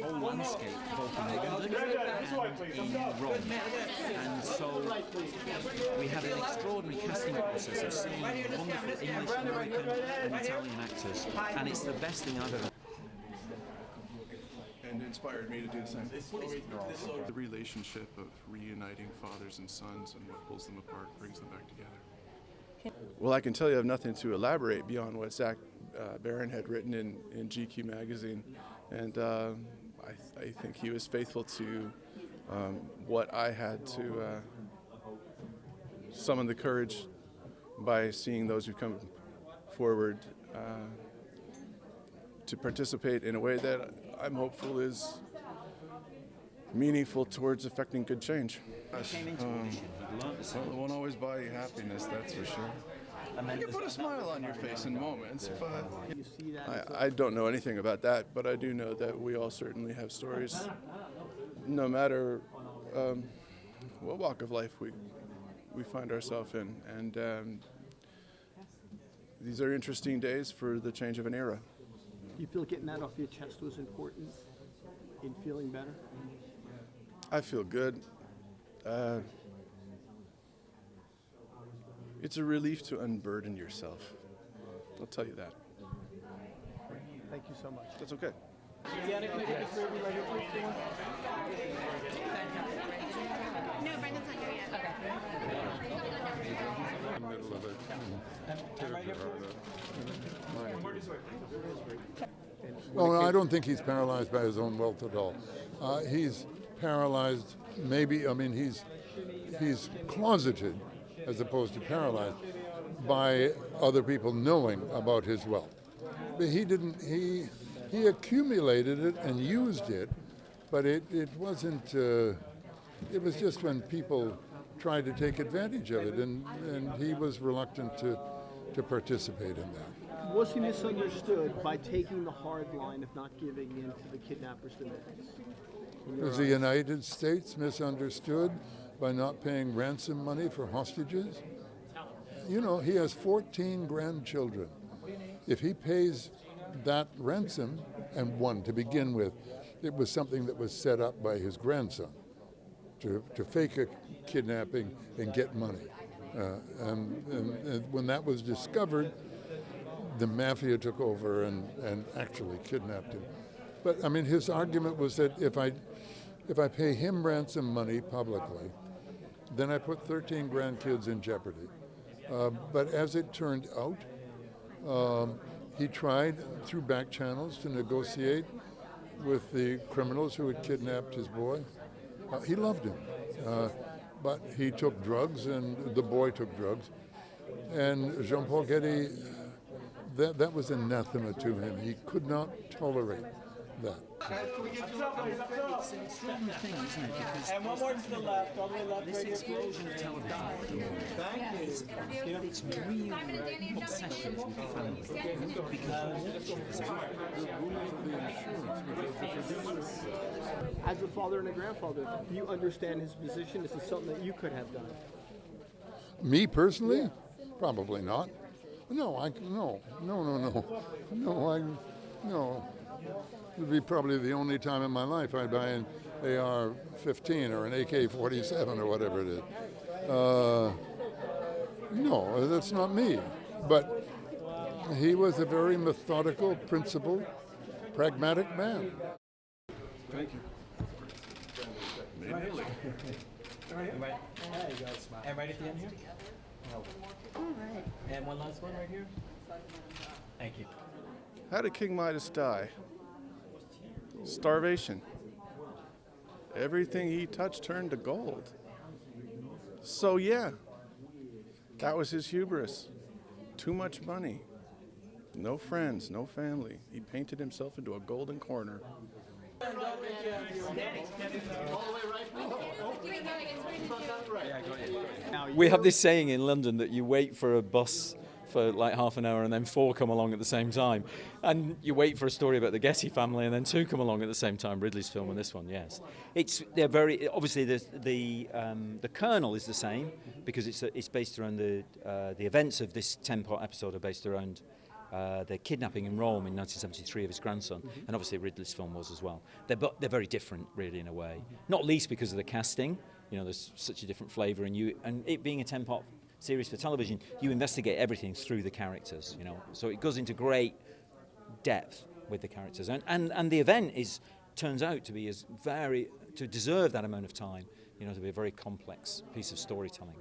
whole landscape, both in England and in Rome. And so we had an extraordinary casting process of seeing wonderful English, American and Italian actors, and it's the best thing I've ever. And inspired me to do the same. The relationship of reuniting fathers and sons and what pulls them apart brings them back together. Well, I can tell you I have nothing to elaborate beyond what Zach Baron had written in GQ magazine, and I think he was faithful to what I had to summon the courage by seeing those who come forward to participate in a way that I'm hopeful is meaningful towards affecting good change. It won't always buy you happiness, that's for sure. You can put a smile on your face in moments, but I don't know anything about that, but I do know that we all certainly have stories, no matter what walk of life we find ourselves in. And these are interesting days for the change of an era. Do you feel getting that off your chest was important in feeling better? I feel good. It's a relief to unburden yourself. I'll tell you that. Thank you so much. That's okay. No, Brendan's not here yet. Middle of it. Well, I don't think he's paralyzed by his own wealth at all. He's paralyzed, maybe, I mean, he's closeted as opposed to paralyzed by other people knowing about his wealth. But he accumulated it and used it, but it wasn't, it was just when people tried to take advantage of it, and he was reluctant to participate in that. Was he misunderstood by taking the hard line of not giving in to the kidnappers' demands? Was the United States misunderstood by not paying ransom money for hostages? You know, he has 14 grandchildren. If he pays that ransom, and one to begin with, it was something that was set up by his grandson to fake a kidnapping and get money. And when that was discovered, the mafia took over and actually kidnapped him. But I mean, his argument was that if I pay him ransom money publicly, then I put 13 grandkids in jeopardy. But as it turned out, he tried through back channels to negotiate with the criminals who had kidnapped his boy. He loved him, but he took drugs, and the boy took drugs. And Jean-Paul Getty, that was anathema to him. He could not tolerate that. It's an extraordinary thing, isn't it? Because And one more to the left, all the way left. this explosion of television at the moment, it's real obsessions with family. As a father and a grandfather, do you understand his position? Is it something that you could have done? Me personally? Probably not. No. It would be probably the only time in my life I'd buy an AR-15 or an AK-47 or whatever it is. No, that's not me. But he was a very methodical, principled, pragmatic man. Thank you. And right at the end here? No. And one last one right here? Thank you. How did King Midas die? Starvation. Everything he touched turned to gold. So yeah, that was his hubris. Too much money. No friends, no family. He painted himself into a golden corner. We have this saying in London that you wait for a bus for like half an hour and then 4 come along at the same time. And you wait for a story about the Getty family and then 2 come along at the same time. Ridley's film and this one, yes. They're very, obviously the kernel is the same because it's based around the events of this 10-part episode are based around the kidnapping in Rome in 1973 of his grandson, and obviously Ridley's film was as well. They're very different, really, in a way. Not least because of the casting. You know, there's such a different flavour, and it being a 10-part series for television, you investigate everything through the characters. You know, so it goes into great depth with the characters, and the event turns out to be to deserve that amount of time. You know, to be a very complex piece of storytelling.